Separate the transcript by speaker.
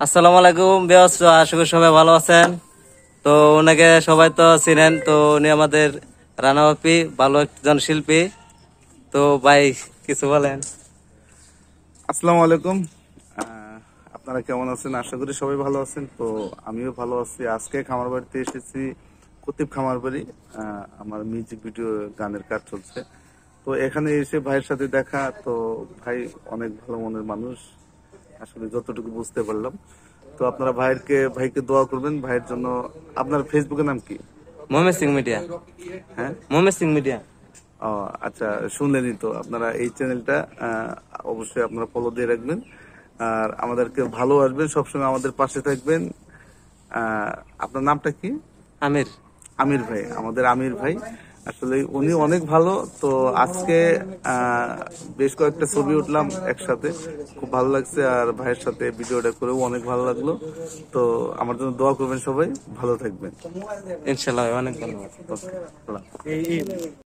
Speaker 1: আসসালামু আলাইকুম বিয়াস, আশা করি সবাই ভালো আছেন। তো ওনাকে সবাই তো চিনেন, তো উনি আমাদের রানা বাপি, ভালো একজন শিল্পী। তো ভাই কিছু বলেন।
Speaker 2: আসসালামু আলাইকুম। আপনারা কেমন আছেন? আশা করি সবাই ভালো আছেন। তো আমিও ভালো আছি। আজকে খামার বাড়িতে এসেছি, কতিব খামার বাড়ি। আমার মিউজিক ভিডিও গানের কাজ চলছে। তো এখানে এসে ভাইয়ের সাথে দেখা, তো ভাই অনেক ভালো মনের মানুষ, আসলে যতটুকু বুঝতে পারলাম। তো আপনারা ভাইকে দোয়া করবেন ভাইয়ের জন্য। আপনার ফেসবুকের নাম কি?
Speaker 1: মোহাম্মদ সিং মিডিয়া।
Speaker 2: হ্যাঁ।
Speaker 1: মোহাম্মদ সিং মিডিয়া।
Speaker 2: ও, আচ্ছা, শুনলেনই তো আপনারা এই চ্যানেলটা অবশ্যই আপনারা ফলো দিয়ে রাখবেন। আর আমাদেরকে ভালোবাসবেন, সবসময় আমাদের পাশে থাকবেন। আহ, আপনার নামটা কি?
Speaker 1: আমির।
Speaker 2: আমির ভাই, আমাদের আমির ভাই। আসলে উনি অনেক ভালো। তো আজকে আহ, বেশ কয়েকটা ছবি উঠলাম একসাথে, খুব ভালো লাগছে। আর ভাইয়ের সাথে ভিডিওটা করেও অনেক ভালো লাগলো। তো আমার জন্য দোয়া করবেন সবাই, ভালো থাকবেন।
Speaker 1: ইনশাল্লাহ, অনেক ধন্যবাদ।
Speaker 2: ওকে।